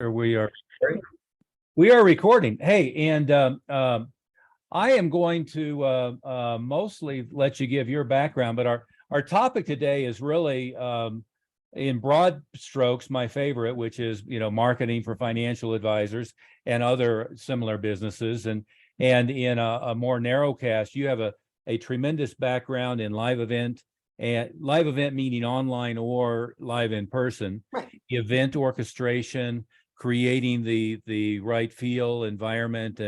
Sure, we are recording. Hey, and I am going to mostly let you give your background, but our topic today is really in broad strokes my favorite, which is marketing for financial advisors and other similar businesses, and in a more narrow cast, you have a tremendous background in live event. And live event meaning online or live in person, Right. event orchestration, creating the right feel, environment,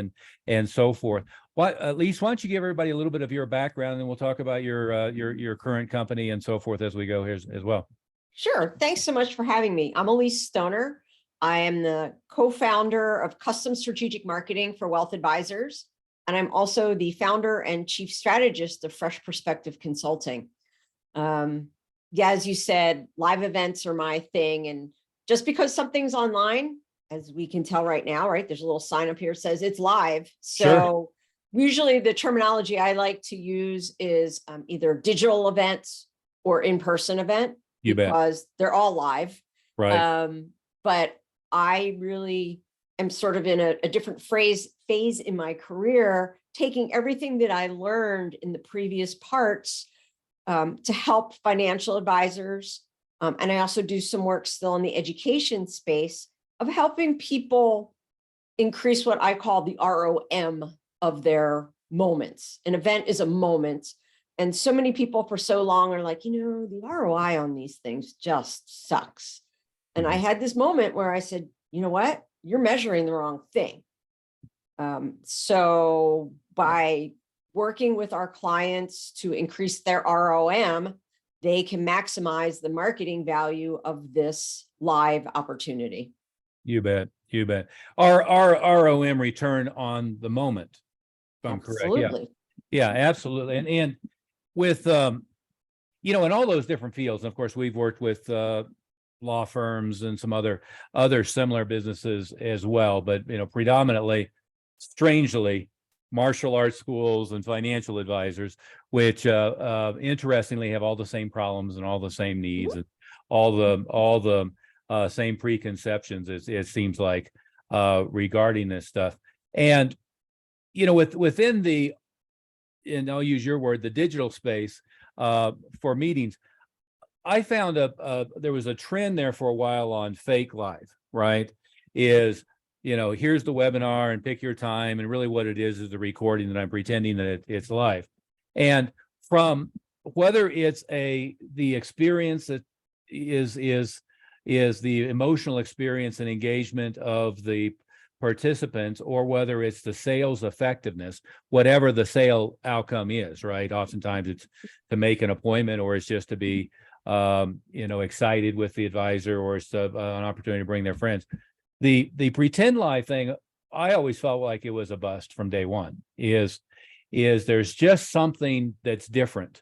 and so forth. Elyse, why don't you give everybody a little bit of your background, and then we'll talk about your current company and so forth as we go here as well. Sure. Thanks so much for having me. I'm Elyse Stoner. I am the co-founder of Custom Strategic Marketing for Wealth Advisors, and I'm also the founder and chief strategist of Fresh Perspective Consulting. Yeah, as you said, live events are my thing. And just because something's online, as we can tell right now, right, there's a little sign up here that says it's live. So usually the terminology I like to use is either digital events or in-person event, because they're all live. Right. But I really am sort of in a different phase in my career, taking everything that I learned in the previous parts to help financial advisors. And I also do some work still in the education space of helping people increase what I call the ROM of their moments. An event is a moment. And so many people for so long are like, the ROI on these things just sucks. And I had this moment where I said, you know what? You're measuring the wrong thing. So by working with our clients to increase their ROM, they can maximize the marketing value of this live opportunity. You bet. Our ROM, return on the moment, if I'm correct. Yeah, absolutely. And with in all those different fields, and of course we've worked with law firms and some other similar businesses as well, but predominantly, strangely, martial arts schools and financial advisors, which interestingly have all the same problems and all the same needs and all the same preconceptions, it seems like, regarding this stuff. And within the, and I'll use your word, the digital space for meetings, I found there was a trend there for a while on fake live, right? Here's the webinar and pick your time. And really what it is the recording that I'm pretending that it's live. And from whether it's the experience that is the emotional experience and engagement of the participants, or whether it's the sales effectiveness, whatever the sale outcome is, right? Oftentimes it's to make an appointment, or it's just to be, excited with the advisor, or it's an opportunity to bring their friends. The pretend live thing, I always felt like it was a bust from day one. Is there's just something that's different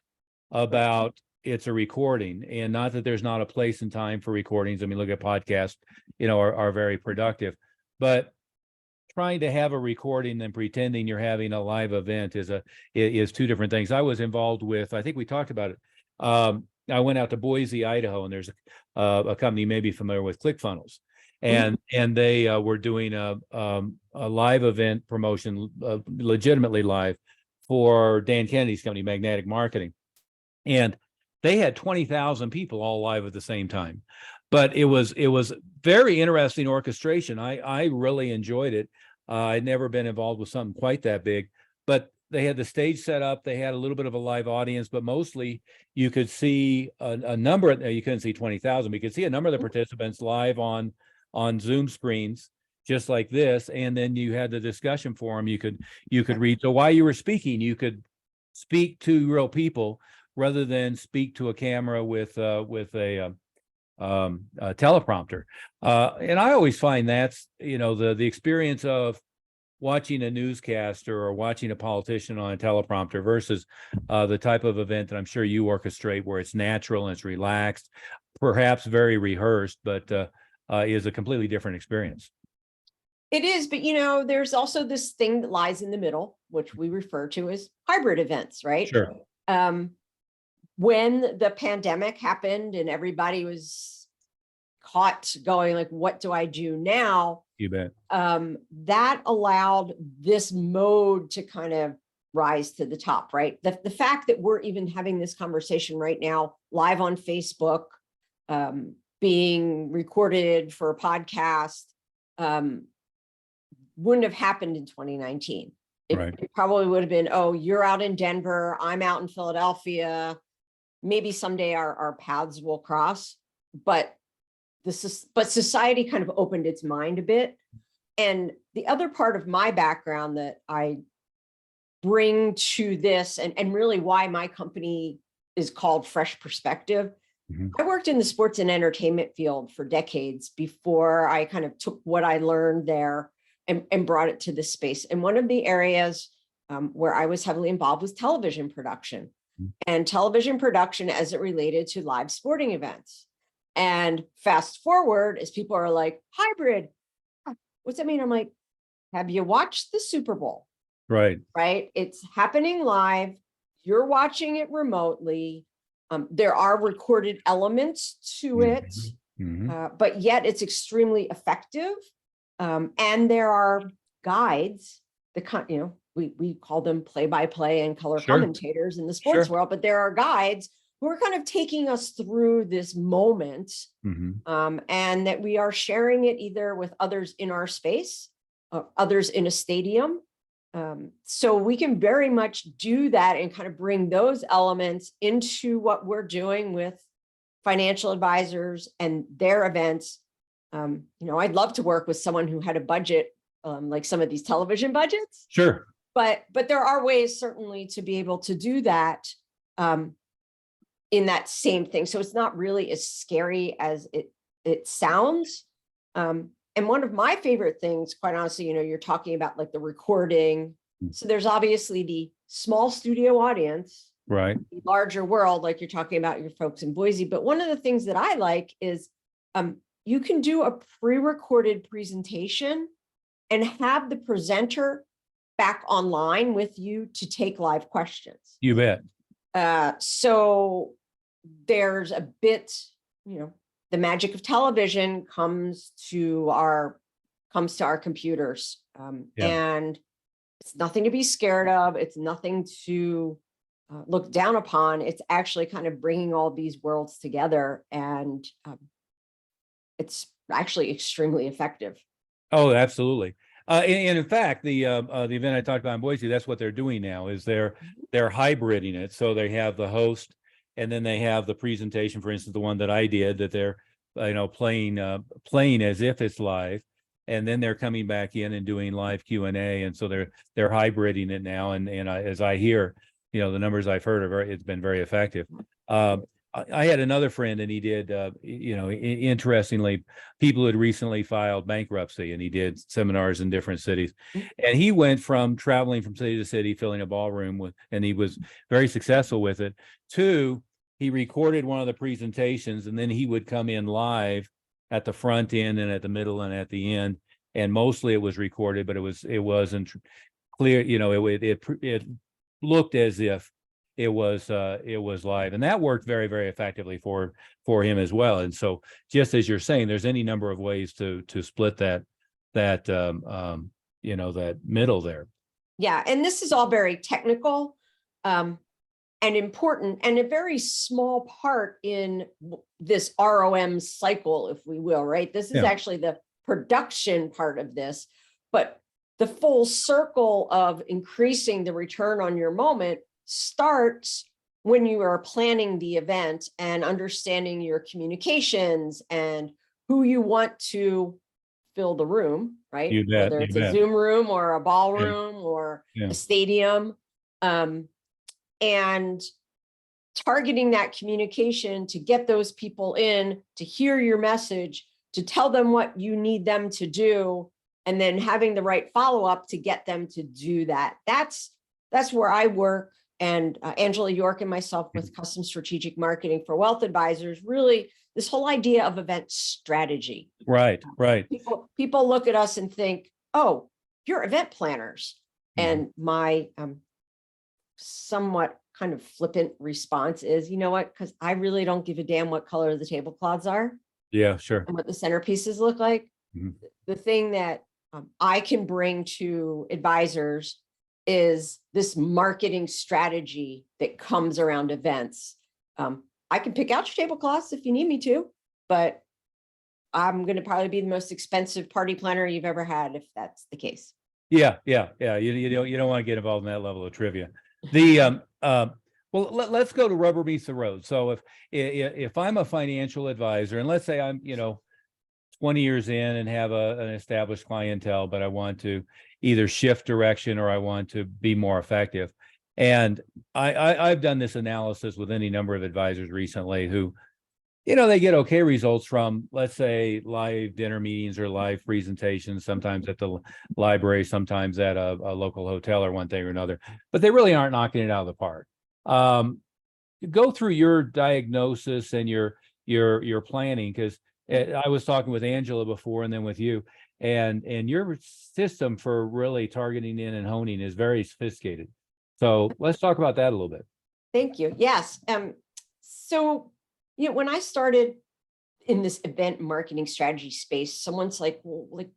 about it's a recording, and not that there's not a place and time for recordings. I mean, look at podcasts, are very productive, but trying to have a recording and pretending you're having a live event is two different things. I was involved with, I think we talked about it. I went out to Boise, Idaho, and there's a company you may be familiar with, ClickFunnels. And they were doing a live event promotion, legitimately live, for Dan Kennedy's company, Magnetic Marketing. And they had 20,000 people all live at the same time. But it was very interesting orchestration. I really enjoyed it. I'd never been involved with something quite that big, but they had the stage set up. They had a little bit of a live audience, but mostly you could see a number. You couldn't see 20,000, but you could see a number of the participants live on Zoom screens, just like this. And then you had the discussion forum. You could read. So while you were speaking, you could speak to real people rather than speak to a camera with a teleprompter. And I always find that's, the experience of watching a newscaster or watching a politician on a teleprompter versus the type of event that I'm sure you orchestrate, where it's natural and it's relaxed, perhaps very rehearsed, but is a completely different experience. It is, but there's also this thing that lies in the middle, which we refer to as hybrid events, right? Sure. When the pandemic happened and everybody was caught going like, what do I do now? You bet. That allowed this mode to kind of rise to the top, right? The fact that we're even having this conversation right now, live on Facebook, being recorded for a podcast, wouldn't have happened in 2019. It probably would have been, oh, you're out in Denver, I'm out in Philadelphia. Maybe someday our paths will cross, but society kind of opened its mind a bit. And the other part of my background that I bring to this, and really why my company is called Fresh Perspective. I worked in the sports and entertainment field for decades before I kind of took what I learned there and brought it to this space. And one of the areas where I was heavily involved was television production, and television production as it related to live sporting events. And fast forward, as people are like, hybrid, what's that mean? I'm like, have you watched the Super Bowl? Right. Right. It's happening live. You're watching it remotely. There are recorded elements to it, but yet it's extremely effective. And there are guides, we call them play-by-play and color commentators in the sports world, but there are guides who are kind of taking us through this moment, and that we are sharing it either with others in our space, others in a stadium. So we can very much do that and kind of bring those elements into what we're doing with financial advisors and their events. I'd love to work with someone who had a budget, like some of these television budgets. Sure. But there are ways certainly to be able to do that in that same thing. So it's not really as scary as it sounds. And one of my favorite things, quite honestly, you're talking about like the recording. So there's obviously the small studio audience, right? The larger world, like you're talking about your folks in Boise. But one of the things that I like is you can do a pre-recorded presentation and have the presenter back online with you to take live questions. You bet. So there's a bit, the magic of television comes to our computers, and it's nothing to be scared of. It's nothing to look down upon. It's actually kind of bringing all these worlds together, and it's actually extremely effective. Oh, absolutely. And in fact, the event I talked about in Boise, that's what they're doing now, is they're hybriding it. So they have the host, and then they have the presentation, for instance, the one that I did, that they're playing as if it's live, and then they're coming back in and doing live Q&A, and so they're hybriding it now. And as I hear, the numbers I've heard it's been very effective. I had another friend, and he did, interestingly, people had recently filed bankruptcy, and he did seminars in different cities. And he went from traveling from city to city, filling a ballroom and he was very successful with it, to he recorded one of the presentations, and then he would come in live at the front end and at the middle and at the end. And mostly it was recorded, but it wasn't clear, it looked as if it was live, and that worked very, very effectively for him as well. And so, just as you're saying, there's any number of ways to split that middle there. Yeah, and this is all very technical and important, and a very small part in this ROM cycle, if we will. Right, this is actually the production part of this, but the full circle of increasing the return on your moment starts when you are planning the event and understanding your communications and who you want to fill the room, right? You bet, whether it's a Zoom room or a ballroom or a stadium, and targeting that communication to get those people in to hear your message, to tell them what you need them to do, and then having the right follow-up to get them to do that. That's where I work. And Angela York and myself with Custom Strategic Marketing for Wealth Advisors, really this whole idea of event strategy. Right. People look at us and think, oh, you're event planners. And my somewhat kind of flippant response is, you know what, because I really don't give a damn what color the tablecloths are. Yeah, sure. and what the centerpieces look like. Mhm. The thing that I can bring to advisors is this marketing strategy that comes around events. I can pick out your tablecloths if you need me to, but I'm going to probably be the most expensive party planner you've ever had if that's the case. Yeah, yeah, yeah. You don't want to get involved in that level of trivia. The well, let's go to rubber meets the road. So if I'm a financial advisor, and let's say I'm 20 years in and have an established clientele, but I want to either shift direction or I want to be more effective. And I've done this analysis with any number of advisors recently who, they get okay results from, let's say, live dinner meetings or live presentations, sometimes at the library, sometimes at a local hotel or one thing or another, but they really aren't knocking it out of the park. Go through your diagnosis and your planning, because I was talking with Angela before and then with you, and your system for really targeting in and honing is very sophisticated. So let's talk about that a little bit. Thank you. Yes. So, when I started in this event marketing strategy space, someone's like, well, like,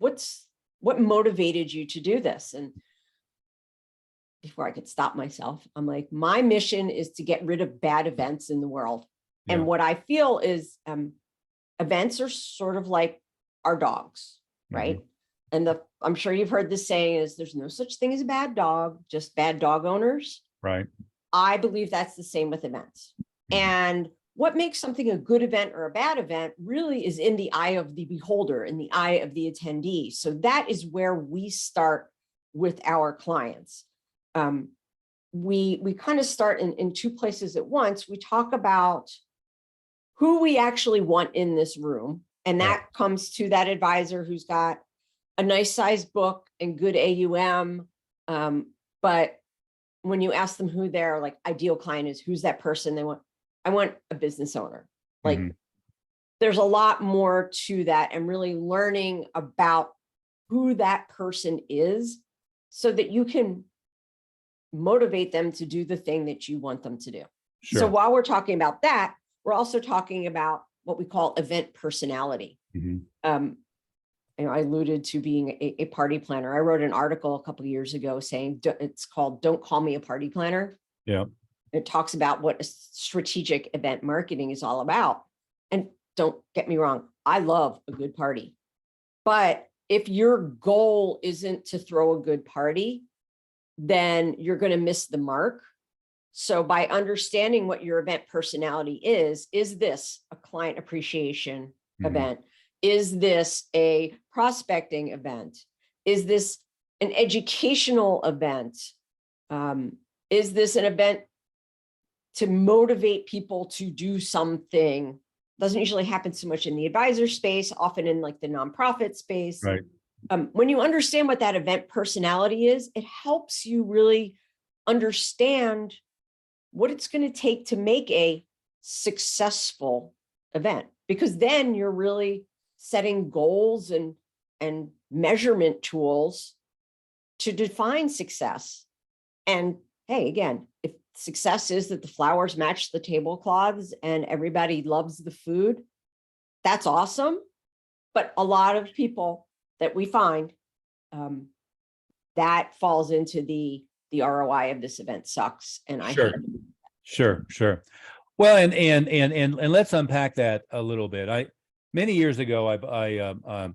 what motivated you to do this? And before I could stop myself, I'm like, my mission is to get rid of bad events in the world. Yeah. And what I feel is events are sort of like our dogs, right? And I'm sure you've heard this saying is there's no such thing as a bad dog, just bad dog owners. Right. I believe that's the same with events. And what makes something a good event or a bad event really is in the eye of the beholder, in the eye of the attendee. So that is where we start with our clients. We kind of start in two places at once. We talk about who we actually want in this room. And that comes to that advisor who's got a nice sized book and good AUM. But when you ask them who their like ideal client is, who's that person, I want a business owner. Like there's a lot more to that, and really learning about who that person is so that you can motivate them to do the thing that you want them to do. Sure. So while we're talking about that, we're also talking about what we call event personality. I alluded to being a party planner. I wrote an article a couple of years ago saying it's called "Don't Call Me a Party Planner." Yeah. It talks about what a strategic event marketing is all about. And don't get me wrong, I love a good party. But if your goal isn't to throw a good party, then you're going to miss the mark. So by understanding what your event personality is this a client appreciation event? Is this a prospecting event? Is this an educational event? Is this an event to motivate people to do something? Doesn't usually happen so much in the advisor space, often in like the nonprofit space. Right. When you understand what that event personality is, it helps you really understand what it's going to take to make a successful event, because then you're really setting goals and measurement tools to define success. And hey, again, if success is that the flowers match the tablecloths and everybody loves the food, that's awesome. But a lot of people that we find, that falls into the ROI of this event sucks. And I hate it. Sure. Well, and let's unpack that a little bit. Many years ago, I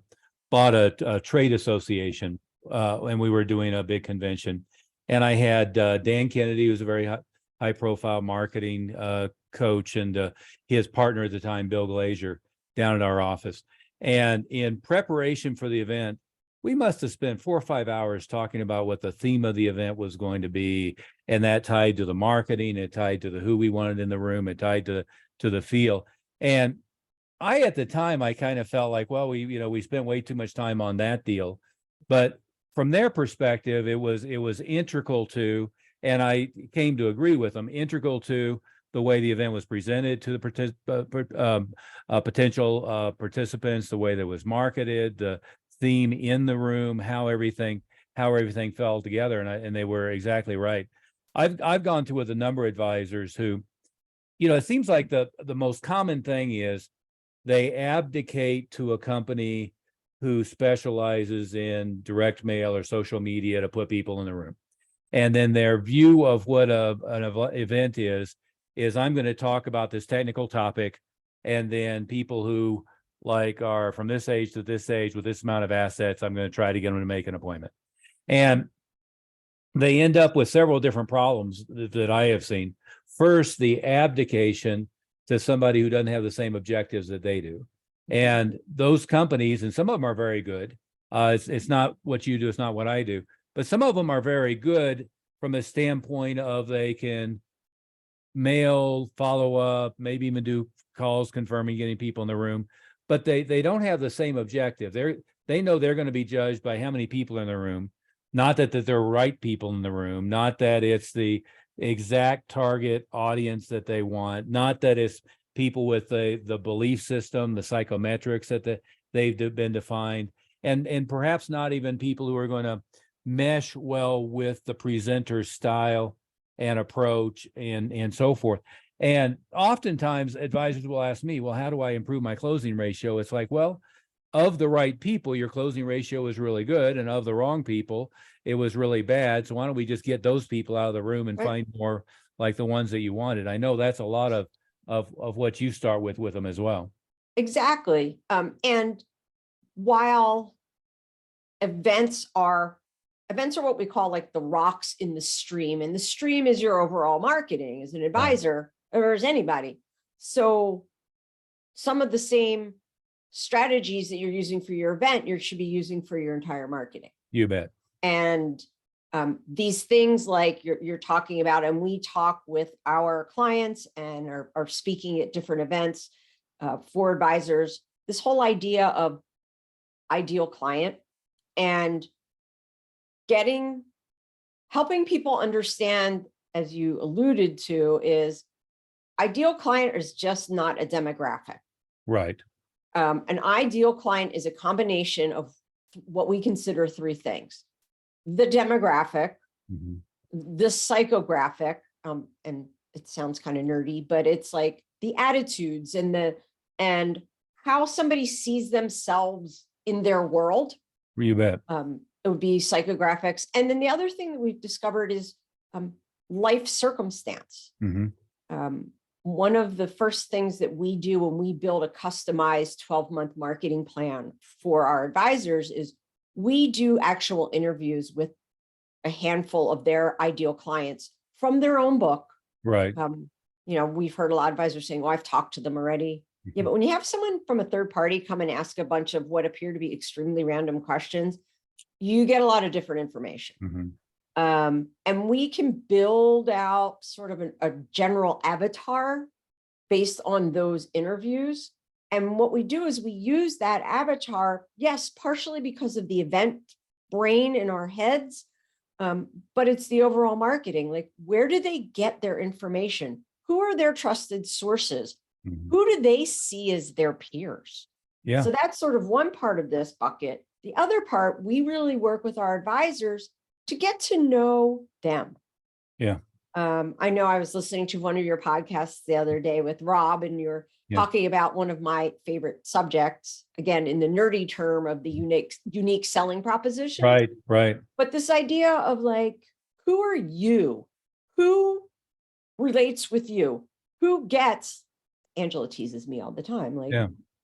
bought a trade association, and we were doing a big convention, and I had Dan Kennedy, who's a very high profile marketing coach, and his partner at the time, Bill Glazier, down at our office. And in preparation for the event, we must have spent 4 or 5 hours talking about what the theme of the event was going to be, and that tied to the marketing, it tied to the who we wanted in the room, it tied to the feel. And at the time, I kind of felt like, well, we spent way too much time on that deal. But from their perspective, it was integral to, and I came to agree with them, integral to the way the event was presented to the potential participants, the way that it was marketed, the theme in the room, how everything fell together, and they were exactly right. I've gone to with a number of advisors who, it seems like the most common thing is they abdicate to a company who specializes in direct mail or social media to put people in the room. And then their view of what an event is I'm going to talk about this technical topic, and then people who like are from this age to this age with this amount of assets, I'm going to try to get them to make an appointment. And they end up with several different problems that I have seen. First, the abdication to somebody who doesn't have the same objectives that they do. And those companies, and some of them are very good. It's not what you do, it's not what I do, but some of them are very good from a standpoint of they can mail, follow up, maybe even do calls confirming getting people in the room, but they don't have the same objective. They know they're going to be judged by how many people in the room, not that they're right people in the room, not that it's the exact target audience that they want, not that it's people with the belief system, the psychometrics that they've been defined, and perhaps not even people who are going to mesh well with the presenter's style and approach and so forth. And oftentimes advisors will ask me, well, how do I improve my closing ratio? It's like, well, of the right people, your closing ratio is really good, and of the wrong people, it was really bad. So why don't we just get those people out of the room and find more like the ones that you wanted? I know that's a lot of what you start with them as well. Exactly. And while events are what we call like the rocks in the stream, and the stream is your overall marketing as an advisor or as anybody. So some of the same strategies that you're using for your event, you should be using for your entire marketing. You bet. And these things like you're talking about, and we talk with our clients and are speaking at different events for advisors, this whole idea of ideal client and helping people understand, as you alluded to, is ideal client is just not a demographic. Right. An ideal client is a combination of what we consider three things: the demographic, the psychographic, and it sounds kind of nerdy, but it's like the attitudes and how somebody sees themselves in their world. You bet. It would be psychographics. And then the other thing that we've discovered is life circumstance. One of the first things that we do when we build a customized 12-month marketing plan for our advisors is we do actual interviews with a handful of their ideal clients from their own book. Right. We've heard a lot of advisors saying, well, I've talked to them already. Yeah, but when you have someone from a third party come and ask a bunch of what appear to be extremely random questions, you get a lot of different information. And we can build out sort of a general avatar based on those interviews. And what we do is we use that avatar, yes, partially because of the event brain in our heads, but it's the overall marketing. Like, where do they get their information? Who are their trusted sources? Who do they see as their peers? So that's sort of one part of this bucket. The other part, we really work with our advisors to get to know them. I know I was listening to one of your podcasts the other day with Rob, and you're talking about one of my favorite subjects, again, in the nerdy term of the unique selling proposition. Right. But this idea of like, who are you? Who relates with you? Who gets, Angela teases me all the time, like,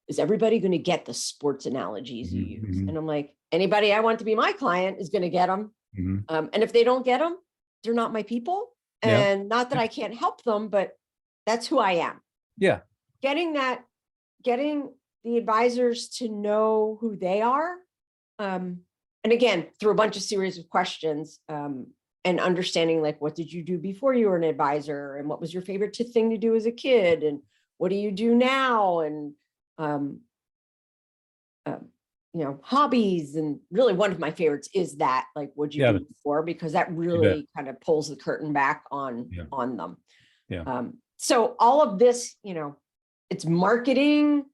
is everybody going to get the sports analogies you use? And I'm like, anybody I want to be my client is going to get them. And if they don't get them, they're not my people. And not that I can't help them, but that's who I am. Getting the advisors to know who they are. And again, through a bunch of series of questions, and understanding, like, what did you do before you were an advisor? And what was your favorite thing to do as a kid? And what do you do now? And, hobbies. And really one of my favorites is that, like, what'd you do before? Because that really kind of pulls the curtain back on them. So all of this, it's marketing.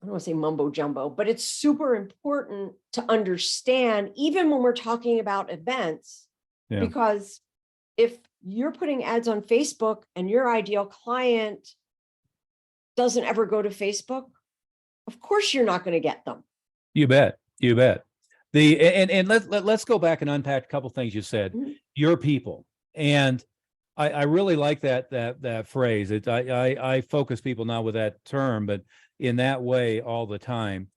I don't want to say mumbo jumbo, but it's super important to understand, even when we're talking about events, because if you're putting ads on Facebook and your ideal client doesn't ever go to Facebook, of course you're not going to get them. You bet. You bet. And let's go back and unpack a couple things you said. Mhm. Your people. And I really like that phrase. I focus people not with that term, but in that way all the time.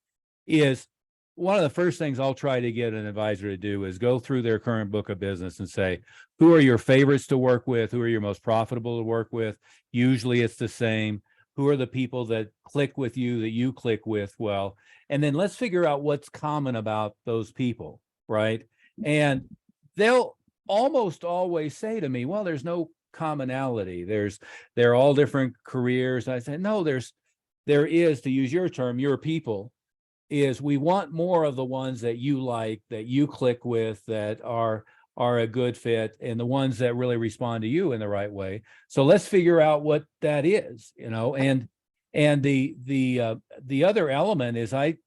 Is one of the first things I'll try to get an advisor to do is go through their current book of business and say, who are your favorites to work with? Who are your most profitable to work with? Usually it's the same. Who are the people that click with you, that you click with well? And then let's figure out what's common about those people, right? And they'll almost always say to me, well, there's no commonality. They're all different careers. And I said, no, there is, to use your term, your people, is we want more of the ones that you like, that you click with, that are a good fit, and the ones that really respond to you in the right way. So let's figure out what that is, and the other element is I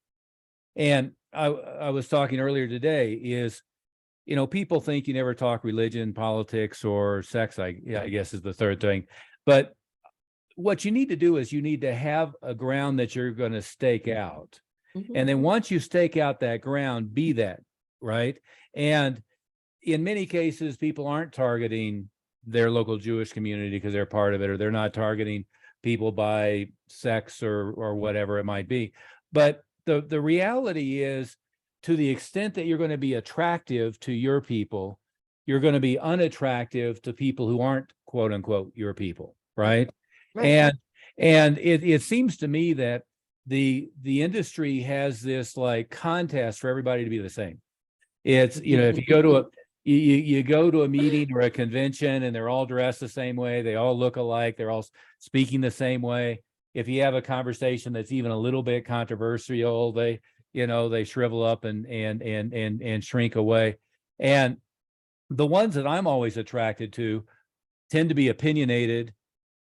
was talking earlier today is, people think you never talk religion, politics, or sex, I guess is the third thing. But what you need to do is you need to have a ground that you're going to stake out. And then once you stake out that ground, be that, right? And in many cases, people aren't targeting their local Jewish community because they're part of it, or they're not targeting people by sex or whatever it might be. But the reality is, to the extent that you're going to be attractive to your people, you're going to be unattractive to people who aren't, quote unquote, your people, right? And it seems to me that the industry has this like contest for everybody to be the same. It's, if you go to you go to a meeting or a convention and they're all dressed the same way, they all look alike, they're all speaking the same way. If you have a conversation that's even a little bit controversial, they shrivel up and shrink away. And the ones that I'm always attracted to tend to be opinionated,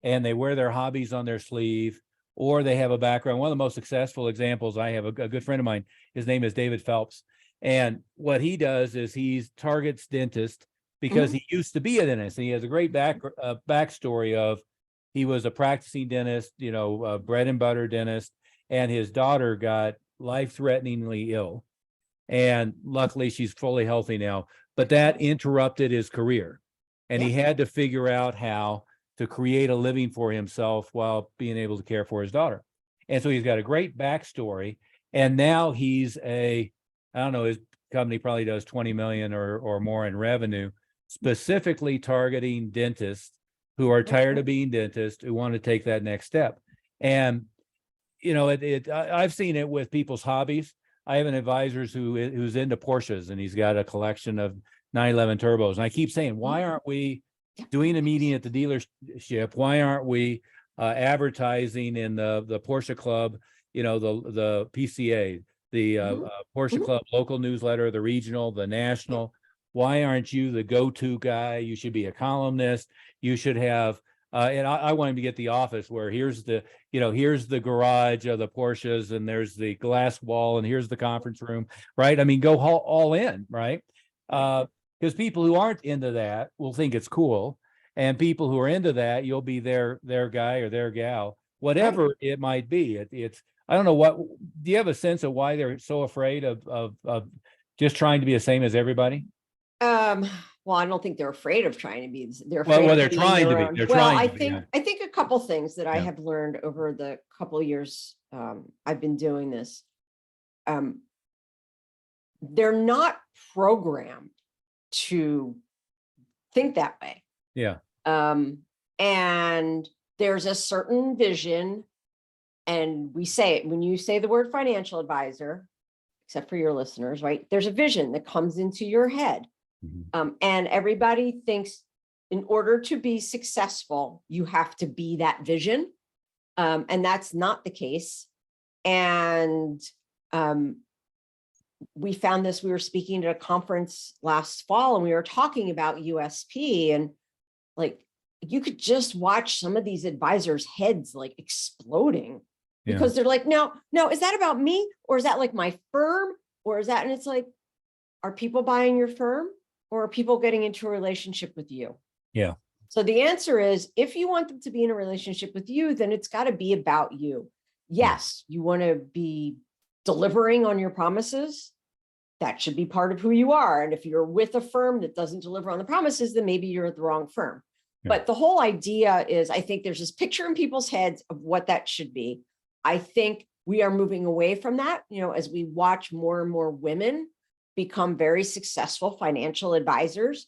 and they wear their hobbies on their sleeve, or they have a background. One of the most successful examples, I have a good friend of mine, his name is David Phelps. And what he does is he targets dentists because he used to be a dentist. And he has a great backstory of, he was a practicing dentist, bread and butter dentist, and his daughter got life-threateningly ill. And luckily she's fully healthy now, but that interrupted his career. And he had to figure out how to create a living for himself while being able to care for his daughter. And so he's got a great backstory. And now he's his company probably does 20 million or more in revenue, specifically targeting dentists who are tired of being dentists, who want to take that next step. And, I've seen it with people's hobbies. I have an advisor who's into Porsches, and he's got a collection of 911 turbos. And I keep saying, why aren't we doing a meeting at the dealership? Why aren't we advertising in the Porsche Club, the PCA, the Porsche Club local newsletter, the regional, the national? Why aren't you the go-to guy? You should be a columnist. You should have, and I want him to get the office where here's the garage of the Porsches, and there's the glass wall, and here's the conference room, right? I mean, go all in, right? Because people who aren't into that will think it's cool, and people who are into that, you'll be their guy or their gal, whatever it might be. It's I don't know, do you have a sense of why they're so afraid of just trying to be the same as everybody? Well, I don't think they're afraid of trying to be. They're afraid. Well, they're of trying to be. They're trying to be. I think a couple things that I have learned over the couple of years I've been doing this. They're not programmed to think that way. Yeah. And there's a certain vision, and we say it when you say the word financial advisor, except for your listeners, right? There's a vision that comes into your head. And everybody thinks in order to be successful, you have to be that vision. And that's not the case. And we found this, we were speaking at a conference last fall, and we were talking about USP, and like, you could just watch some of these advisors' heads like exploding because they're like, no, is that about me? Or is that like my firm? Or is that, and it's like, are people buying your firm, or are people getting into a relationship with you? Yeah. So the answer is, if you want them to be in a relationship with you, then it's got to be about you. Yes, you want to be delivering on your promises. That should be part of who you are. And if you're with a firm that doesn't deliver on the promises, then maybe you're at the wrong firm. Yeah. But the whole idea is, I think there's this picture in people's heads of what that should be. I think we are moving away from that, as we watch more and more women become very successful financial advisors.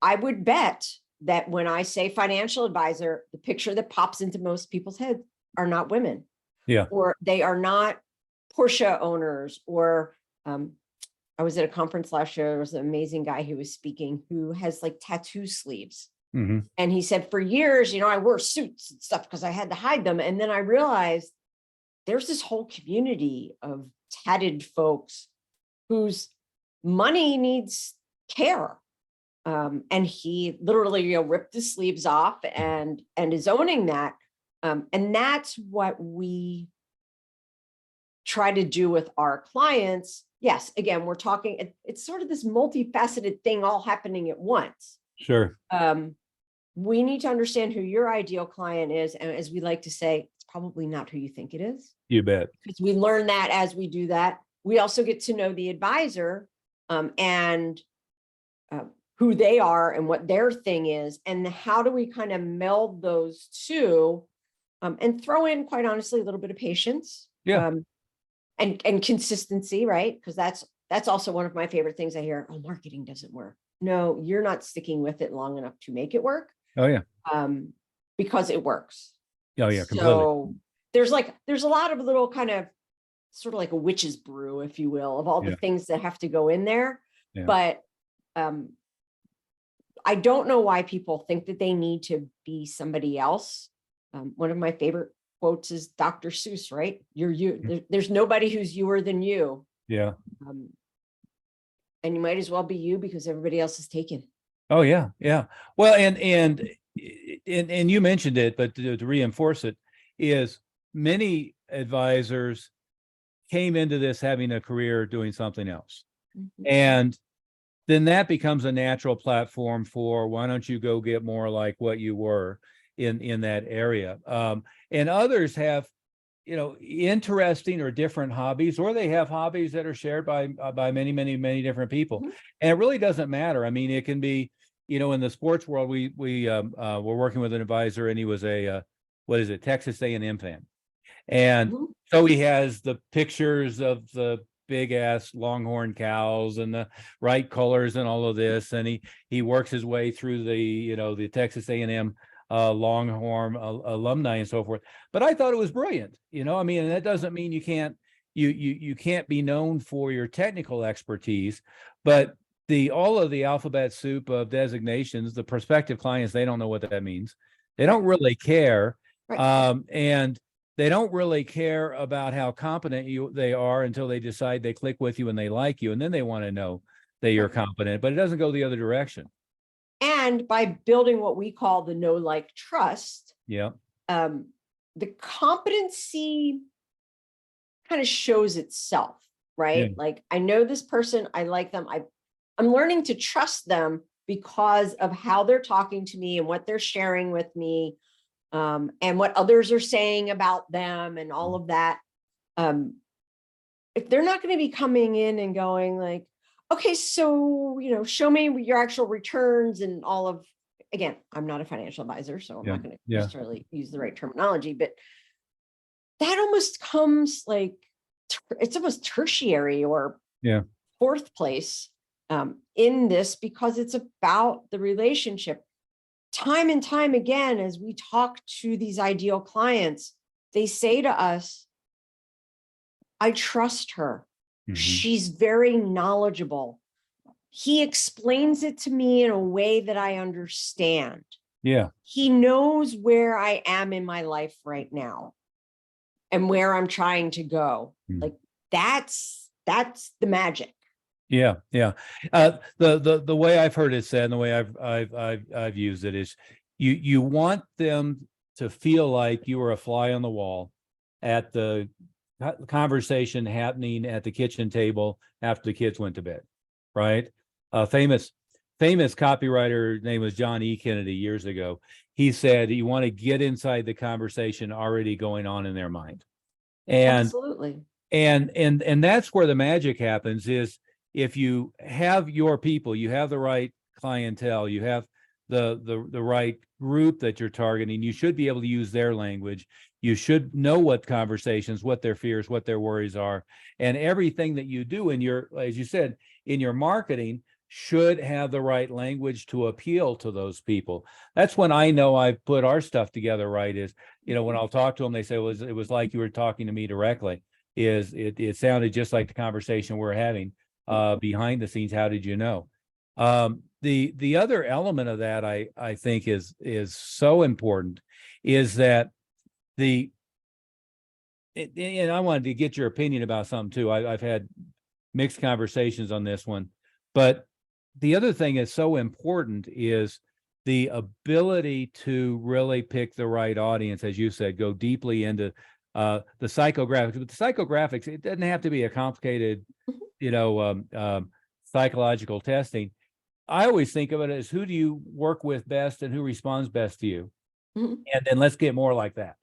I would bet that when I say financial advisor, the picture that pops into most people's heads are not women. Yeah. Or they are not Porsche owners, or I was at a conference last year. There was an amazing guy who was speaking who has like tattoo sleeves. Mm-hmm. And he said, for years, I wore suits and stuff because I had to hide them. And then I realized there's this whole community of tatted folks whose money needs care. And he literally, ripped his sleeves off and is owning that. And that's what we try to do with our clients. Yes, again, we're talking, it's sort of this multifaceted thing all happening at once. Sure. We need to understand who your ideal client is. And as we like to say, it's probably not who you think it is. You bet. Because we learn that as we do that. We also get to know the advisor and who they are and what their thing is. And how do we kind of meld those two and throw in, quite honestly, a little bit of patience. Yeah. And consistency, right? Because that's also one of my favorite things I hear. Oh, marketing doesn't work. No, you're not sticking with it long enough to make it work. Oh yeah. Because it works. Oh yeah, completely. So there's a lot of little kind of sort of like a witch's brew, if you will, of all the things that have to go in there. Yeah. But I don't know why people think that they need to be somebody else. One of my favorite quotes is Dr. Seuss, right? You're you. There's nobody who's youer than you. Yeah. And you might as well be you because everybody else is taken. Oh yeah, yeah. Well, and you mentioned it, but to reinforce it, is many advisors came into this having a career doing something else, and then that becomes a natural platform for, why don't you go get more like what you were in that area. And others have, interesting or different hobbies, or they have hobbies that are shared by many, many, many different people. Mm-hmm. And it really doesn't matter. I mean, it can be, in the sports world, we were working with an advisor, and he was a, Texas A&M fan. And so he has the pictures of the big ass Longhorn cows and the right colors and all of this. And he works his way through the Texas A&M Longhorn alumni and so forth. But I thought it was brilliant. And that doesn't mean you can't be known for your technical expertise, but all of the alphabet soup of designations, the prospective clients, they don't know what that means. They don't really care. Right. And they don't really care about how competent they are until they decide they click with you and they like you. And then they want to know that you're competent, but it doesn't go the other direction. And by building what we call the know, like, trust, the competency kind of shows itself, right? Yeah. Like, I know this person, I like them. I'm learning to trust them because of how they're talking to me and what they're sharing with me, and what others are saying about them and all of that. If they're not going to be coming in and going like, okay, so, show me your actual returns and all of, again, I'm not a financial advisor, so I'm not going to necessarily use the right terminology, but that almost comes like, it's almost tertiary or fourth place in this, because it's about the relationship. Time and time again, as we talk to these ideal clients, they say to us, I trust her. Mm-hmm. She's very knowledgeable. He explains it to me in a way that I understand. Yeah. He knows where I am in my life right now and where I'm trying to go. Mm-hmm. Like that's the magic. Yeah. Yeah. The way I've heard it said, and the way I've used it is you want them to feel like you are a fly on the wall at the conversation happening at the kitchen table after the kids went to bed, right? Famous famous copywriter name was John E. Kennedy years ago. He said you want to get inside the conversation already going on in their mind. And absolutely. And that's where the magic happens, is if you have your people, you have the right clientele, you have the right group that you're targeting, you should be able to use their language. You should know what conversations, what their fears, what their worries are. And everything that you do in your, as you said, in your marketing should have the right language to appeal to those people. That's when I know I've put our stuff together right, is, when I'll talk to them, they say, it was like you were talking to me directly. It sounded just like the conversation we're having behind the scenes. How did you know? The other element of that I think is so important is that and I wanted to get your opinion about something too. I've had mixed conversations on this one, but the other thing that's so important is the ability to really pick the right audience, as you said, go deeply into the psychographics. But the psychographics, it doesn't have to be a complicated, psychological testing. I always think of it as, who do you work with best and who responds best to you? Mm-hmm. And then let's get more like that,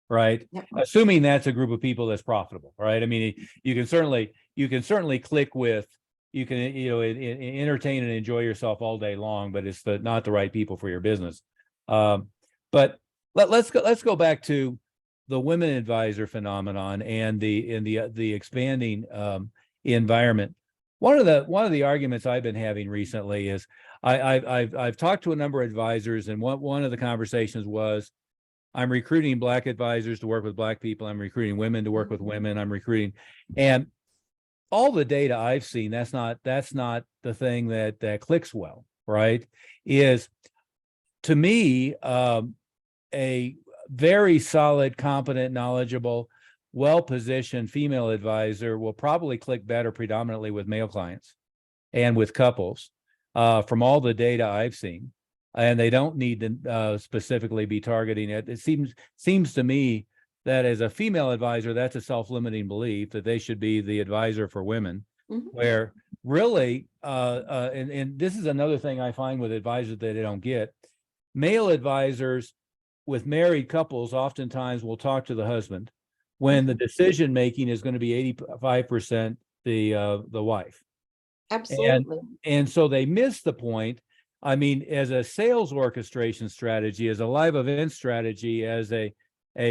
right? Yep. Assuming that's a group of people that's profitable, right? I mean, you can certainly click with, you can, entertain and enjoy yourself all day long, but it's not the right people for your business. But let's go back to the women advisor phenomenon and the expanding environment. One of the arguments I've been having recently is I've talked to a number of advisors, and one of the conversations was, I'm recruiting Black advisors to work with Black people. I'm recruiting women to work with women. I'm recruiting, and all the data I've seen, that's not the thing that clicks well, right? Is, to me, a very solid, competent, knowledgeable, well-positioned female advisor will probably click better predominantly with male clients and with couples, from all the data I've seen. And they don't need to specifically be targeting it. It seems to me that as a female advisor, that's a self-limiting belief that they should be the advisor for women, where really, and this is another thing I find with advisors that they don't get. Male advisors with married couples oftentimes will talk to the husband when the decision making is going to be 85% the wife. Absolutely. And so they miss the point. I mean, as a sales orchestration strategy, as a live event strategy, as a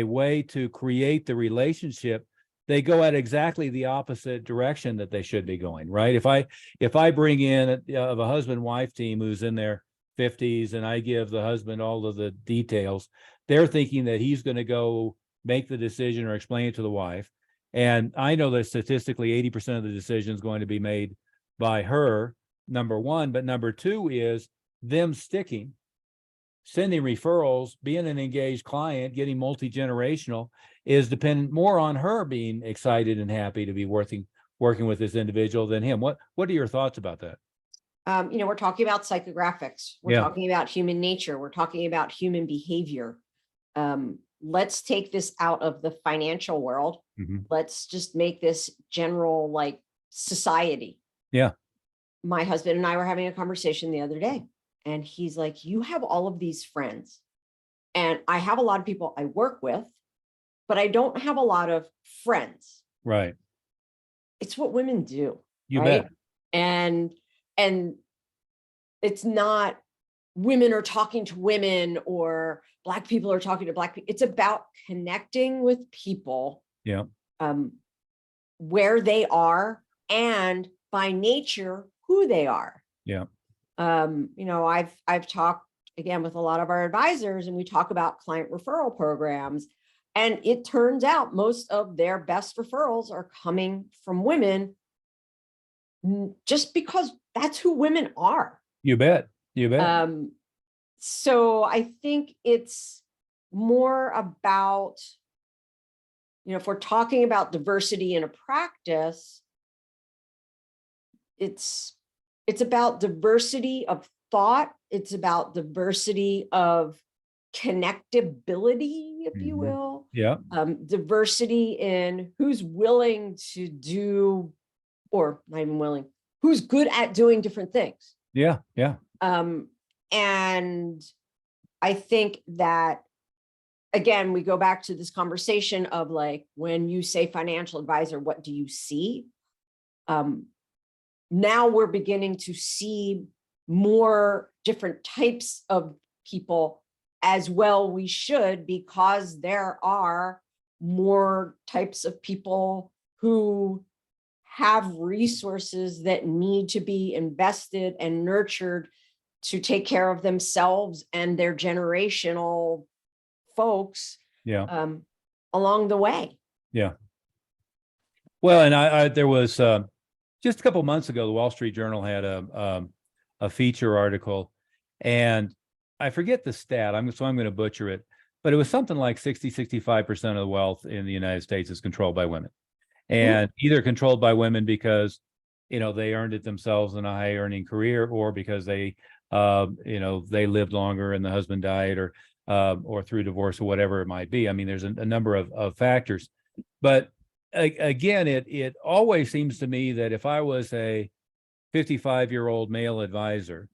way to create the relationship, they go at exactly the opposite direction that they should be going, right? If I bring in a husband-wife team who's in their 50s and I give the husband all of the details, they're thinking that he's going to go make the decision or explain it to the wife. And I know that statistically 80% of the decision is going to be made by her, number one. But number two is them sticking, sending referrals, being an engaged client, getting multi-generational is dependent more on her being excited and happy to be working with this individual than him. What are your thoughts about that? We're talking about psychographics. We're talking about human nature. We're talking about human behavior. Let's take this out of the financial world. Let's just make this general, like, society. Yeah. My husband and I were having a conversation the other day, and he's like, you have all of these friends, and I have a lot of people I work with, but I don't have a lot of friends. Right. It's what women do. You right? bet. And it's not women are talking to women or Black people are talking to Black people. It's about connecting with people. Yeah. Where they are and by nature who they are. Yeah. I've talked again with a lot of our advisors, and we talk about client referral programs, and it turns out most of their best referrals are coming from women, just because that's who women are. You bet. You bet. So I think it's more about, if we're talking about diversity in a practice, it's about diversity of thought. It's about diversity of connectability, if you will. Yeah. Diversity in who's willing to do, or not even willing, who's good at doing different things. Yeah. Yeah. And I think that, again, we go back to this conversation of like, when you say financial advisor, what do you see? Now we're beginning to see more different types of people as well. We should, because there are more types of people who have resources that need to be invested and nurtured to take care of themselves and their generational folks Yeah. along the way. Yeah. Well, and I there was just a couple months ago, the Wall Street Journal had a feature article, and I forget the stat. I'm going to butcher it, but it was something like 65% of the wealth in the United States is controlled by women, and either controlled by women because, they earned it themselves in a high earning career, or because they they lived longer and the husband died, or through divorce, or whatever it might be. I mean, there's a number of factors, but again, it always seems to me that if I was a 55-year-old male advisor,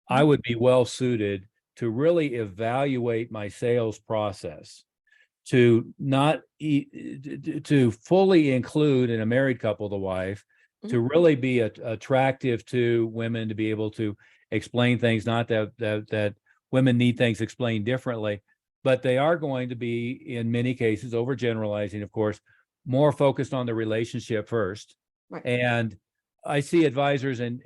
I would be well suited to really evaluate my sales process, to not to fully include in a married couple, the wife, to really be attractive to women, to be able to explain things, not that women need things explained differently, but they are going to be, in many cases, overgeneralizing, of course, more focused on the relationship first. Right. And I see advisors, and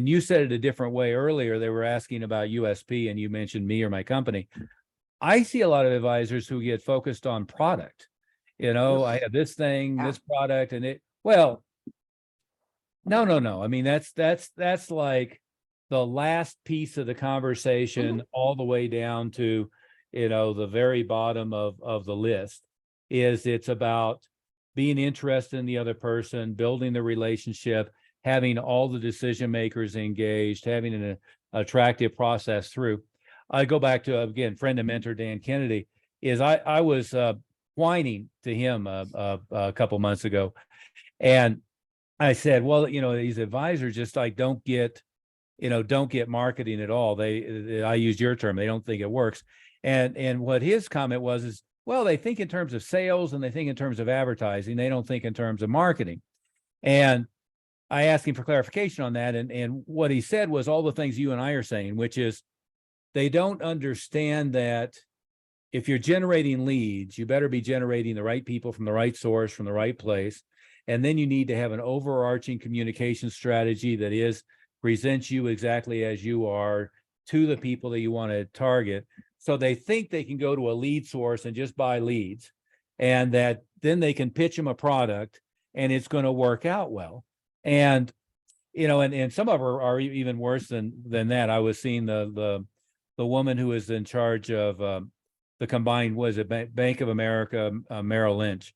you said it a different way earlier. They were asking about USP, and you mentioned me or my company. I see a lot of advisors who get focused on product. I have this thing, this product, and well, no. I mean, that's like the last piece of the conversation, all the way down to, the very bottom of the list. It's about being interested in the other person, building the relationship, having all the decision makers engaged, having an attractive process through. I go back to, again, friend and mentor Dan Kennedy. I was whining to him a couple months ago, and I said, well, these advisors just like don't get marketing at all. I used your term, they don't think it works. And what his comment was is, well, they think in terms of sales and they think in terms of advertising. They don't think in terms of marketing. And I asked him for clarification on that. And what he said was all the things you and I are saying, which is they don't understand that if you're generating leads, you better be generating the right people from the right source, from the right place. And then you need to have an overarching communication strategy that presents you exactly as you are to the people that you want to target. So they think they can go to a lead source and just buy leads, and that then they can pitch them a product and it's going to work out well. And, and some of them are even worse than that. I was seeing the woman who is in charge of the combined, Bank of America, Merrill Lynch.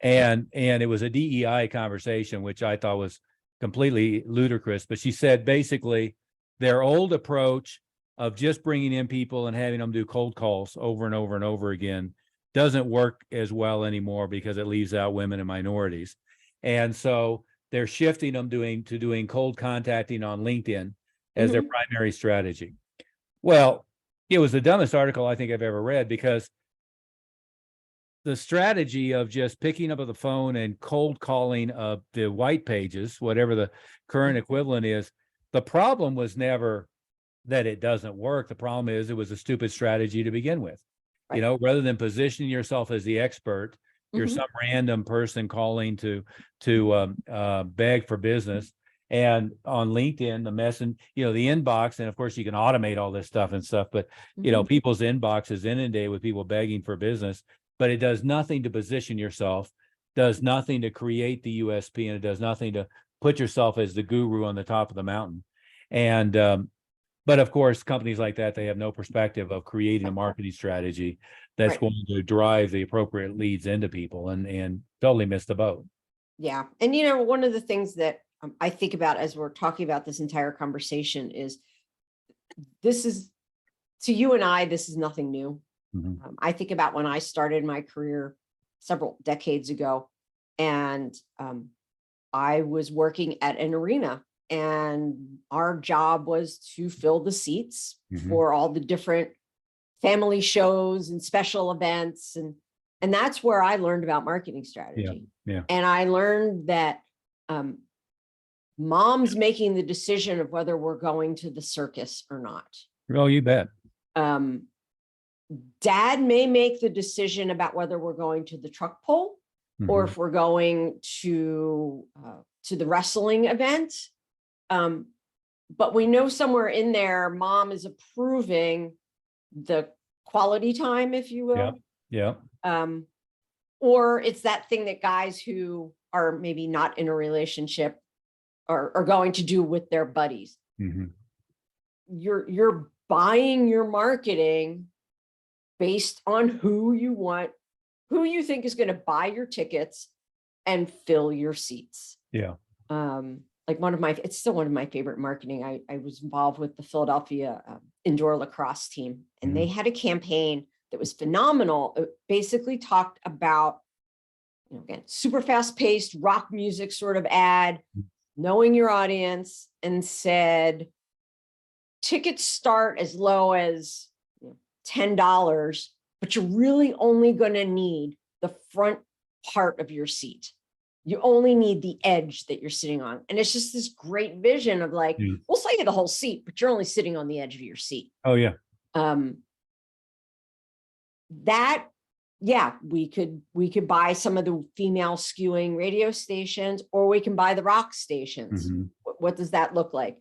And it was a DEI conversation, which I thought was completely ludicrous. But she said basically their old approach of just bringing in people and having them do cold calls over and over and over again doesn't work as well anymore, because it leaves out women and minorities. And so they're shifting them to doing cold contacting on LinkedIn as their primary strategy. Well, it was the dumbest article I think I've ever read, because the strategy of just picking up the phone and cold calling the white pages, whatever the current equivalent is, the problem was never that it doesn't work. The problem is it was a stupid strategy to begin with. Right. Rather than positioning yourself as the expert, you're some random person calling to beg for business. And on LinkedIn, the the inbox, and of course you can automate all this stuff, but people's inbox is inundated with people begging for business, but it does nothing to position yourself, does nothing to create the USP, and it does nothing to put yourself as the guru on the top of the mountain. And but of course, companies like that, they have no perspective of creating a marketing strategy that's going to drive the appropriate leads into people, and totally miss the boat. Yeah. And, one of the things that I think about as we're talking about this entire conversation is to you and I, this is nothing new. I think about when I started my career several decades ago, and I was working at an arena and our job was to fill the seats Mhm. for all the different family shows and special events. And that's where I learned about marketing strategy. Yeah. And I learned that mom's making the decision of whether we're going to the circus or not. Oh, you bet. Dad may make the decision about whether we're going to the truck pull or if we're going to the wrestling event. But we know somewhere in there, mom is approving the quality time, if you will. Yeah. Or it's that thing that guys who are maybe not in a relationship are going to do with their buddies. Mm-hmm. You're buying your marketing based on who you think is going to buy your tickets and fill your seats. Yeah. Like it's still one of my favorite marketing. I was involved with the Philadelphia indoor lacrosse team, and they had a campaign that was phenomenal. It basically talked about, again, super fast paced rock music sort of ad, knowing your audience, and said, tickets start as low as $10, but you're really only going to need the front part of your seat. You only need the edge that you're sitting on. And it's just this great vision of like, we'll sell you the whole seat, but you're only sitting on the edge of your seat. Oh, yeah. We could buy some of the female skewing radio stations, or we can buy the rock stations. What does that look like?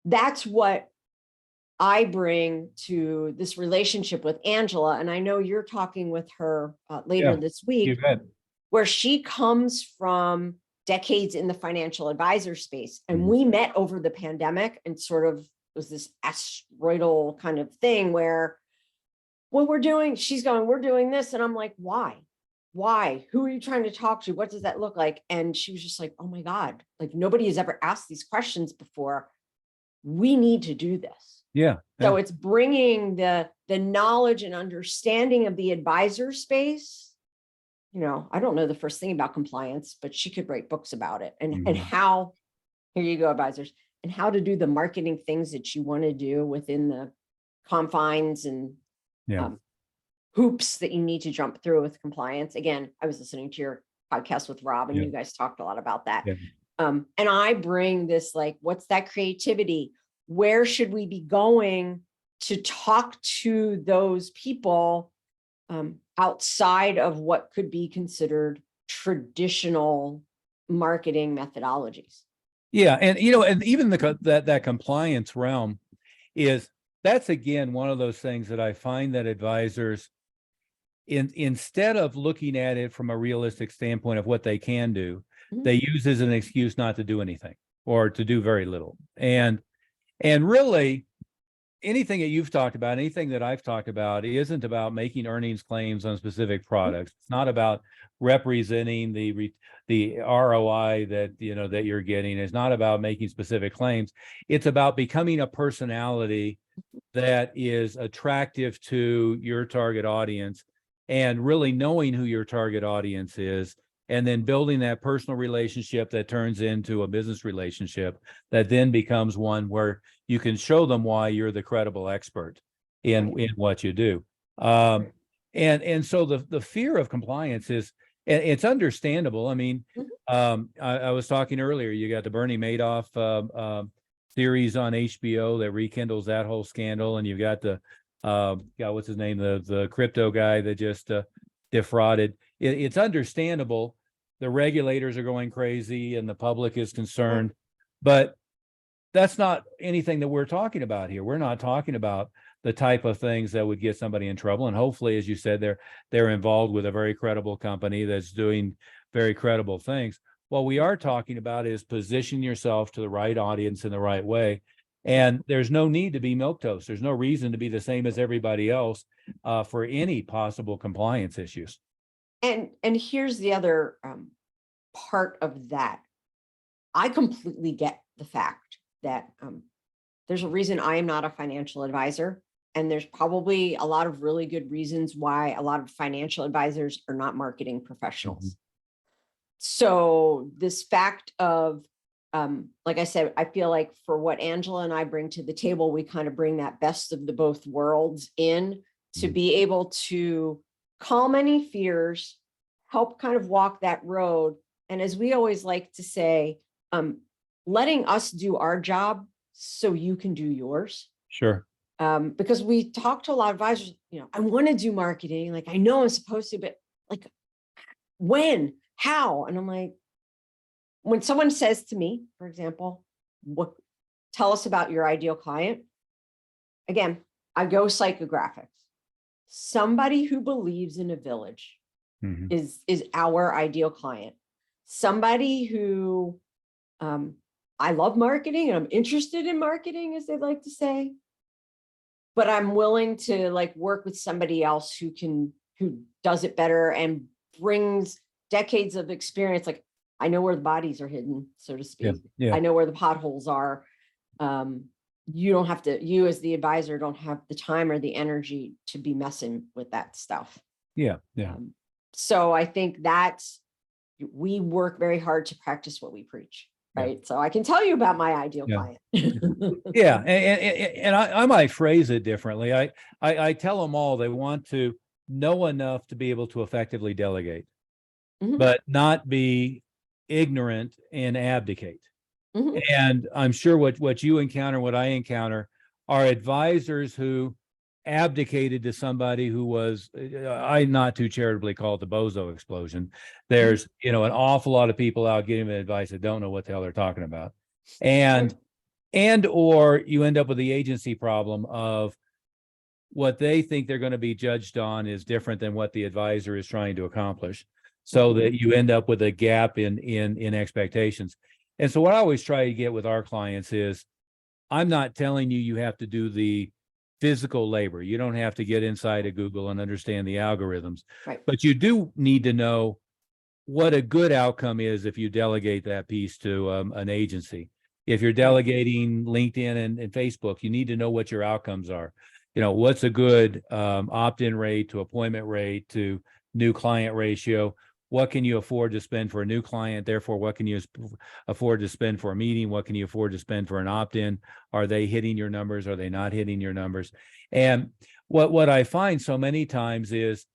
That's what I bring to this relationship with Angela. And I know you're talking with her later this week, where she comes from decades in the financial advisor space. And we met over the pandemic, and sort of was this asteroidal kind of thing where she's going, we're doing this. And I'm like, why? Who are you trying to talk to? What does that look like? And she was just like, oh my God, like nobody has ever asked these questions before. We need to do this. Yeah. So it's bringing the knowledge and understanding of the advisor space. I don't know the first thing about compliance, but she could write books about it and how, here you go, advisors, and how to do the marketing things that you want to do within the confines and hoops that you need to jump through with compliance. Again, I was listening to your podcast with Rob, and you guys talked a lot about that. And I bring this, like, what's that creativity? Where should we be going to talk to those people outside of what could be considered traditional marketing methodologies? Yeah. And, and even that compliance realm that's again, one of those things that I find that advisors, instead of looking at it from a realistic standpoint of what they can do, they use as an excuse not to do anything or to do very little. And really, anything that you've talked about, anything that I've talked about, isn't about making earnings claims on specific products. It's not about representing the ROI that that you're getting. It's not about making specific claims. It's about becoming a personality that is attractive to your target audience, and really knowing who your target audience is, and then building that personal relationship that turns into a business relationship that then becomes one where you can show them why you're the credible expert in what you do. And so the fear of compliance is, and it's understandable. I mean, I was talking earlier, you got the Bernie Madoff series on HBO that rekindles that whole scandal, and you've got the what's his name, the crypto guy that just defrauded. It's understandable. The regulators are going crazy and the public is concerned, but that's not anything that we're talking about here. We're not talking about the type of things that would get somebody in trouble. And hopefully, as you said, they're involved with a very credible company that's doing very credible things. What we are talking about is position yourself to the right audience in the right way. And there's no need to be milquetoast. There's no reason to be the same as everybody else for any possible compliance issues. And here's the other part of that. I completely get the fact that there's a reason I am not a financial advisor, and there's probably a lot of really good reasons why a lot of financial advisors are not marketing professionals. So this fact of like I said, I feel like for what Angela and I bring to the table, we kind of bring that best of the both worlds in to be able to calm any fears, help kind of walk that road. And as we always like to say, letting us do our job so you can do yours. Sure. Because we talk to a lot of advisors, I want to do marketing. Like, I know I'm supposed to, but like, when, how? And I'm like, when someone says to me, for example, tell us about your ideal client. Again, I go psychographics. Somebody who believes in a village is our ideal client. Somebody who, I love marketing and I'm interested in marketing, as they like to say, but I'm willing to like work with somebody else who does it better and brings decades of experience. Like, I know where the bodies are hidden, so to speak. Yeah. I know where the potholes are. You as the advisor don't have the time or the energy to be messing with that stuff. Yeah. So I think we work very hard to practice what we preach. Right. So I can tell you about my ideal client. Yeah. And I might phrase it differently. I tell them all they want to know enough to be able to effectively delegate, but not be ignorant and abdicate. And I'm sure what you encounter, what I encounter, are advisors who abdicated to somebody who was, I not too charitably call it the bozo explosion. There's, an awful lot of people out giving advice that don't know what the hell they're talking about. Or you end up with the agency problem of what they think they're going to be judged on is different than what the advisor is trying to accomplish. So that you end up with a gap in expectations. And so what I always try to get with our clients is, I'm not telling you have to do the physical labor. You don't have to get inside of Google and understand the algorithms, but you do need to know what a good outcome is if you delegate that piece to an agency. If you're delegating LinkedIn and Facebook, you need to know what your outcomes are. What's a good opt-in rate to appointment rate to new client ratio? What can you afford to spend for a new client? Therefore, what can you afford to spend for a meeting? What can you afford to spend for an opt-in? Are they hitting your numbers? Are they not hitting your numbers? And what I find so many times is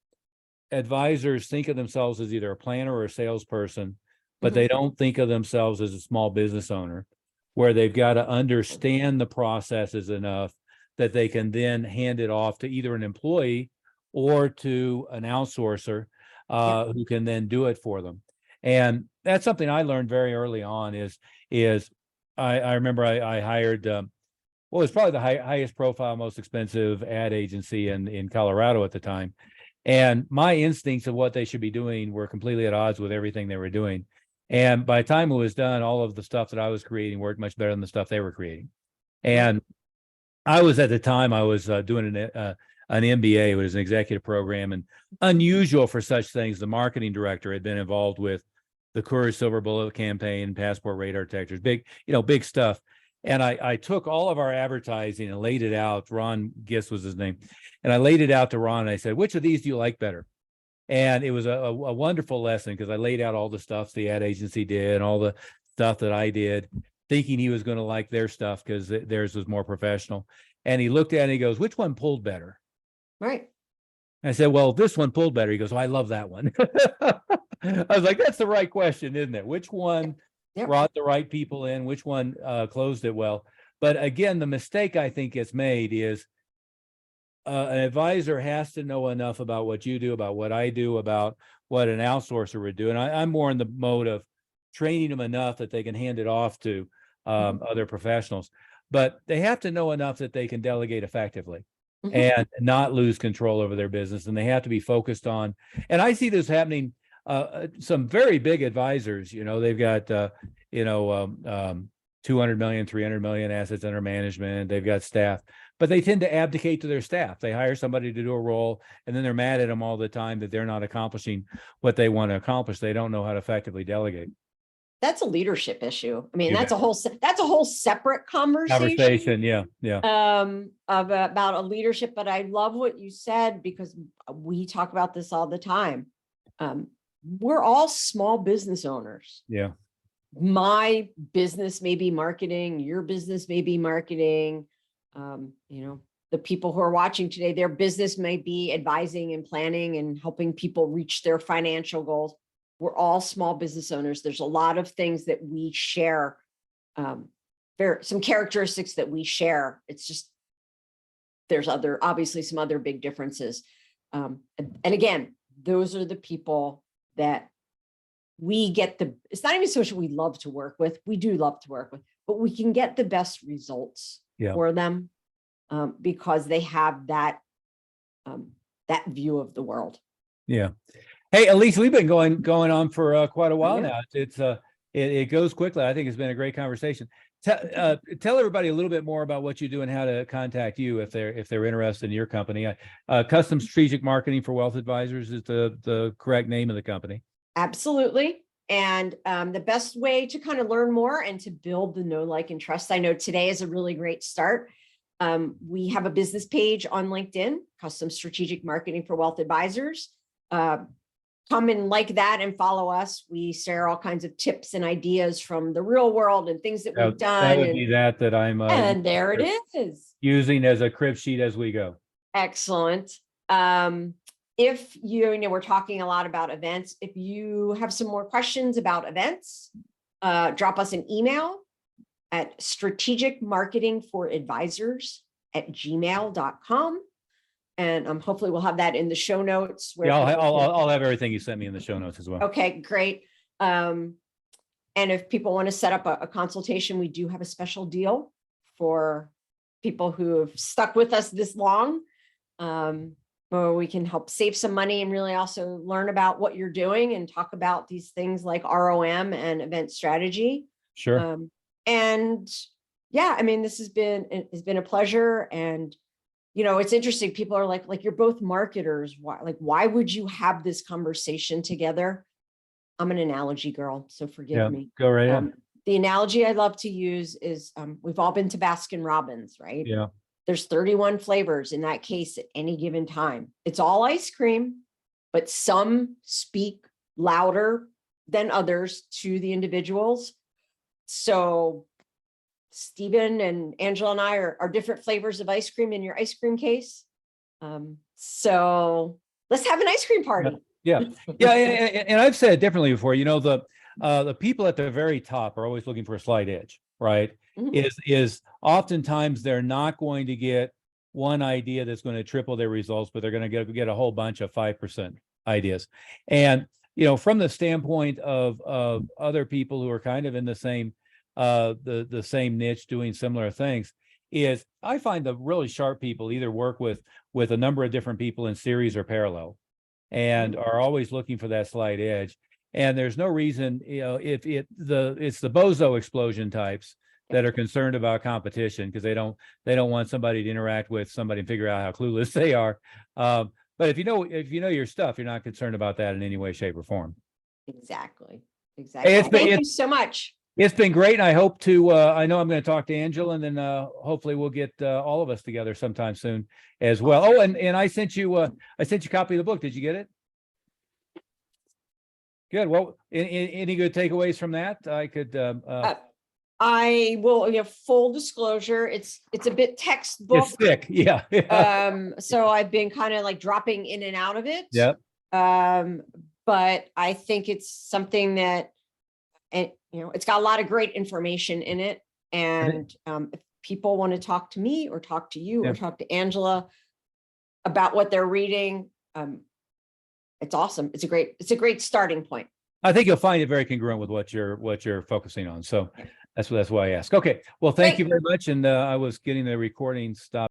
advisors think of themselves as either a planner or a salesperson, but they don't think of themselves as a small business owner, where they've got to understand the processes enough that they can then hand it off to either an employee or to an outsourcer who can then do it for them. And that's something I learned very early on is I remember I hired, it was probably the highest profile, most expensive ad agency in Colorado at the time. And my instincts of what they should be doing were completely at odds with everything they were doing. And by the time it was done, all of the stuff that I was creating worked much better than the stuff they were creating. And I was doing an MBA. It was an executive program, and unusual for such things. The marketing director had been involved with the Courage Silver Bullet campaign, Passport Radar Detectors, big stuff. And I took all of our advertising and laid it out. Ron Giss was his name. And I laid it out to Ron and I said, which of these do you like better? And it was a wonderful lesson because I laid out all the stuff the ad agency did and all the stuff that I did, thinking he was going to like their stuff because theirs was more professional. And he looked at it and he goes, which one pulled better? Right. I said, well, this one pulled better. He goes, oh, I love that one. I was like, that's the right question, isn't it? Which one brought the right people in? Which one closed it well? But again, the mistake I think gets made is an advisor has to know enough about what you do, about what I do, about what an outsourcer would do. And I'm more in the mode of training them enough that they can hand it off to other professionals. But they have to know enough that they can delegate effectively and not lose control over their business. And they have to be focused on, and I see this happening, some very big advisors, they've got, 200 million, 300 million assets under management. They've got staff, but they tend to abdicate to their staff. They hire somebody to do a role, and then they're mad at them all the time that they're not accomplishing what they want to accomplish. They don't know how to effectively delegate. That's a leadership issue. I mean, that's a whole separate conversation. Yeah. About a leadership, but I love what you said because we talk about this all the time. We're all small business owners. Yeah. my business may be marketing, your business may be marketing. The people who are watching today, their business may be advising and planning and helping people reach their financial goals. We're all small business owners. There's a lot of things that we share. Some characteristics that we share. It's just, there's obviously some other big differences. And again, those are the people that we get it's not even so much we love to work with. We do love to work with, but we can get the best results for them because they have that view of the world. Yeah. Hey, Elyse, we've been going on for quite a while now. It goes quickly. I think it's been a great conversation. Tell everybody a little bit more about what you do and how to contact you if they're interested in your company. Custom Strategic Marketing for Wealth Advisors is the correct name of the company. Absolutely. And the best way to kind of learn more and to build the know, like, and trust, I know today is a really great start. We have a business page on LinkedIn, Custom Strategic Marketing for Wealth Advisors. Come and like that and follow us. We share all kinds of tips and ideas from the real world and things that we've done. That would be that I'm and there it is, using as a crib sheet as we go. Excellent. If we're talking a lot about events. If you have some more questions about events, drop us an email at strategicmarketingforadvisors@gmail.com. And hopefully we'll have that in the show notes. I'll have everything you sent me in the show notes as well. Okay, great. And if people want to set up a consultation, we do have a special deal for people who have stuck with us this long, where we can help save some money and really also learn about what you're doing and talk about these things like ROM and event strategy. Sure. This has been a pleasure. And it's interesting. People are like you're both marketers. Why would you have this conversation together? I'm an analogy girl, so forgive me. Go right ahead. The analogy I love to use is we've all been to Baskin Robbins, right? Yeah. There's 31 flavors in that case at any given time. It's all ice cream, but some speak louder than others to the individuals. So Stephen and Angela and I are different flavors of ice cream in your ice cream case. So let's have an ice cream party. Yeah. And I've said it differently before. The people at the very top are always looking for a slight edge, right? Mm-hmm. Is oftentimes they're not going to get one idea that's going to triple their results, but they're going to get a whole bunch of 5% ideas. And from the standpoint of other people who are kind of in the same the same niche doing similar things, is I find the really sharp people either work with a number of different people in series or parallel, and are always looking for that slight edge. And there's no reason, if it's the bozo explosion types that are concerned about competition because they don't want somebody to interact with somebody and figure out how clueless they are. But if you know your stuff, you're not concerned about that in any way, shape, or form. Exactly. Thank you so much. It's been great, and I hope to. I know I'm going to talk to Angela, and then hopefully we'll get all of us together sometime soon as well. Oh, and I sent you a copy of the book. Did you get it? Good. Well, any good takeaways from that? I could. I will. Full disclosure, it's a bit textbook. It's thick. Yeah. So I've been kind of like dropping in and out of it. Yep. But I think it's something that, it's got a lot of great information in it. And if people want to talk to me or talk to you or talk to Angela about what they're reading, it's awesome. It's a great starting point. I think you'll find it very congruent with what you're focusing on. So that's why I asked. Okay. Well, thank you very much. And I was getting the recording stopped.